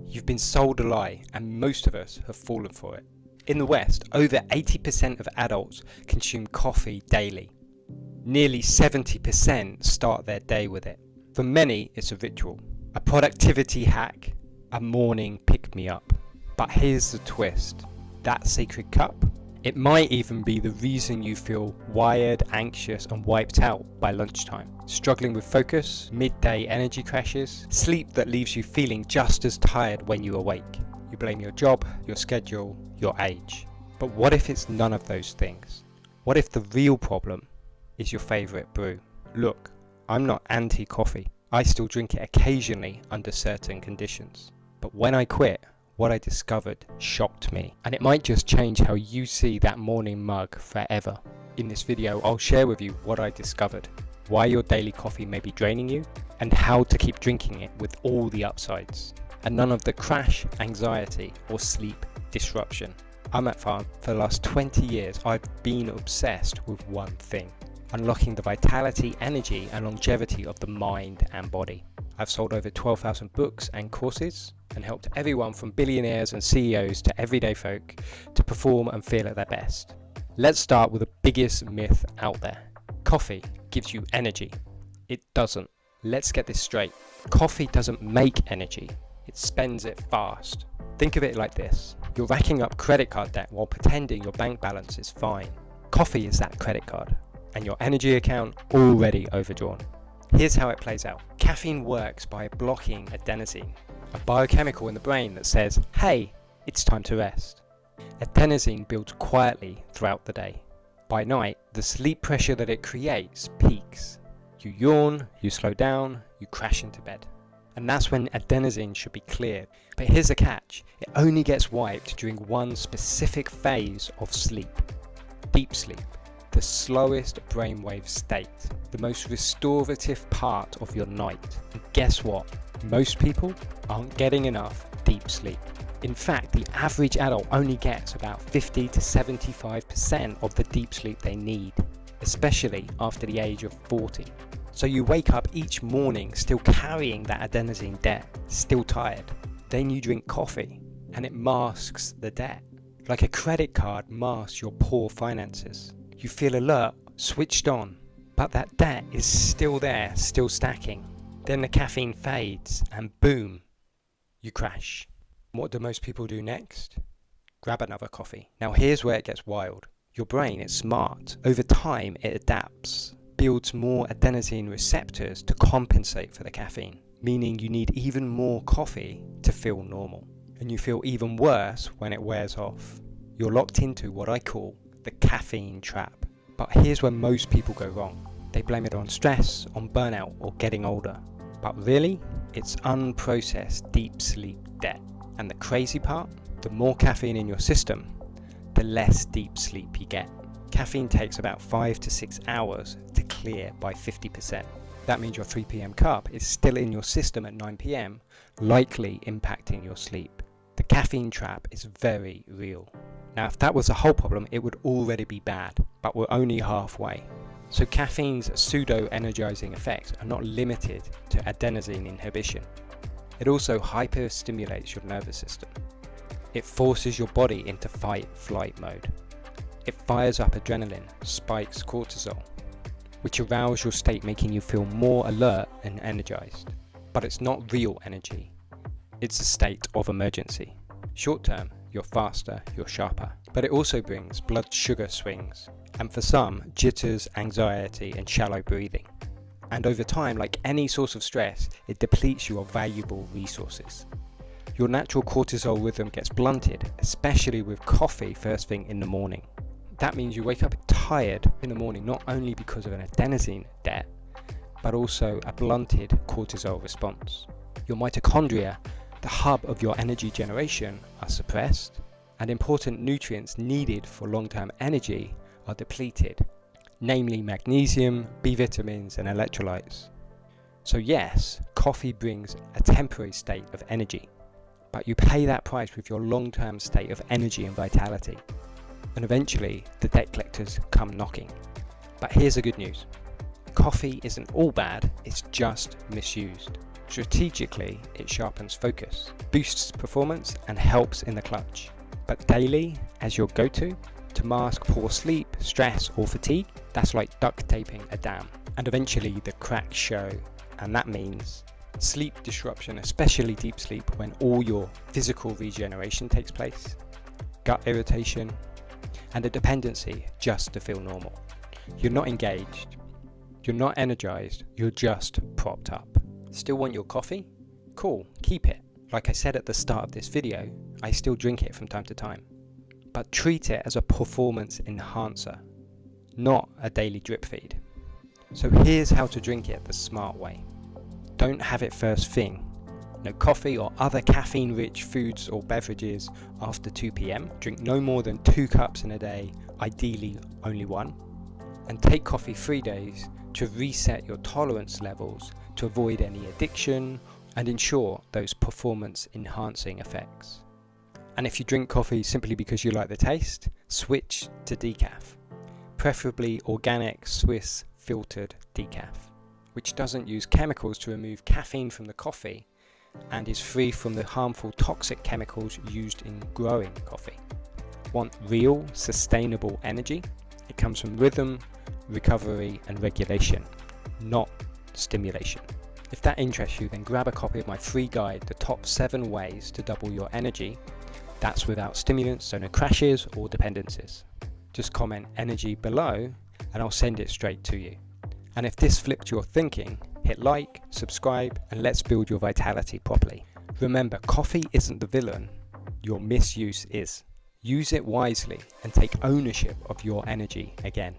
You've been sold a lie, and most of us have fallen for it. In the West, over 80% of adults consume coffee daily. Nearly 70% start their day with it. For many, it's a ritual, a productivity hack, a morning pick-me-up. But here's the twist. That sacred cup? It might even be the reason you feel wired, anxious, and wiped out by lunchtime. Struggling with focus, midday energy crashes, sleep that leaves you feeling just as tired when you awake. You blame your job, your schedule, your age. But what if it's none of those things? What if the real problem is your favorite brew? Look, I'm not anti-coffee. I still drink it occasionally under certain conditions. But when I quit, what I discovered shocked me, and it might just change how you see that morning mug forever. In this video, I'll share with you what I discovered, why your daily coffee may be draining you, and how to keep drinking it with all the upsides, and none of the crash, anxiety, or sleep disruption. I'm Matt Farr. For the last 20 years, I've been obsessed with one thing: unlocking the vitality, energy, and longevity of the mind and body. I've sold over 12,000 books and courses and helped everyone from billionaires and CEOs to everyday folk to perform and feel at their best. Let's start with the biggest myth out there. Coffee gives you energy. It doesn't. Let's get this straight. Coffee doesn't make energy. It spends it fast. Think of it like this. You're racking up credit card debt while pretending your bank balance is fine. Coffee is that credit card, and your energy account already overdrawn. Here's how it plays out. Caffeine works by blocking adenosine, a biochemical in the brain that says, hey, it's time to rest. Adenosine builds quietly throughout the day. By night, the sleep pressure that it creates peaks. You yawn, you slow down, you crash into bed. And that's when adenosine should be cleared. But here's the catch. It only gets wiped during one specific phase of sleep. Deep sleep. The slowest brainwave state, the most restorative part of your night. And guess what? Most people aren't getting enough deep sleep. In fact, the average adult only gets about 50 to 75% of the deep sleep they need, especially after the age of 40. So you wake up each morning still carrying that adenosine debt, still tired. Then you drink coffee and it masks the debt. Like a credit card masks your poor finances. You feel alert, switched on, but that debt is still there, still stacking. Then the caffeine fades and boom, you crash. What do most people do next? Grab another coffee. Now here's where it gets wild. Your brain is smart. Over time it adapts, builds more adenosine receptors to compensate for the caffeine, meaning you need even more coffee to feel normal. And you feel even worse when it wears off. You're locked into what I call the caffeine trap. But here's where most people go wrong. They blame it on stress, on burnout, or getting older. But really, it's unprocessed deep sleep debt. And the crazy part, the more caffeine in your system, the less deep sleep you get. Caffeine takes about 5 to 6 hours to clear by 50%. That means your 3 p.m. cup is still in your system at 9 p.m, likely impacting your sleep. The caffeine trap is very real. Now, if that was the whole problem, it would already be bad, but we're only halfway. So caffeine's pseudo-energizing effects are not limited to adenosine inhibition. It also hyper-stimulates your nervous system. It forces your body into fight-flight mode. It fires up adrenaline, spikes cortisol, which arouse your state, making you feel more alert and energized. But it's not real energy. It's a state of emergency. Short term, you're faster, you're sharper. But it also brings blood sugar swings, and for some, jitters, anxiety, and shallow breathing. And over time, like any source of stress, it depletes your valuable resources. Your natural cortisol rhythm gets blunted, especially with coffee first thing in the morning. That means you wake up tired in the morning, not only because of an adenosine debt, but also a blunted cortisol response. Your mitochondria, the hub of your energy generation, are suppressed, and important nutrients needed for long-term energy are depleted, namely magnesium, B vitamins, and electrolytes. So yes, coffee brings a temporary state of energy, but you pay that price with your long-term state of energy and vitality. And eventually, the debt collectors come knocking. But here's the good news. Coffee isn't all bad, it's just misused. Strategically, it sharpens focus, boosts performance, and helps in the clutch. But daily, as your go-to, to mask poor sleep, stress, or fatigue, that's like duct taping a dam. And eventually the cracks show, and that means sleep disruption, especially deep sleep when all your physical regeneration takes place, gut irritation, and a dependency just to feel normal. You're not engaged, you're not energized, you're just propped up. Still want your coffee? Cool, keep it. Like I said at the start of this video, I still drink it from time to time. But treat it as a performance enhancer, not a daily drip feed. So here's how to drink it the smart way. Don't have it first thing. No coffee or other caffeine-rich foods or beverages after 2 p.m. Drink no more than 2 cups in a day, ideally only 1. And take coffee 3 days to reset your tolerance levels to avoid any addiction and ensure those performance-enhancing effects. And if you drink coffee simply because you like the taste, switch to decaf. Preferably organic Swiss filtered decaf, which doesn't use chemicals to remove caffeine from the coffee and is free from the harmful toxic chemicals used in growing coffee. Want real, sustainable energy? It comes from rhythm, recovery, and regulation, not stimulation. If that interests you, then grab a copy of my free guide, The Top 7 Ways to Double Your Energy. That's without stimulants, so no crashes or dependencies. Just comment energy below and I'll send it straight to you. And if this flipped your thinking, hit like, subscribe, and let's build your vitality properly. Remember, coffee isn't the villain, your misuse is. Use it wisely and take ownership of your energy again.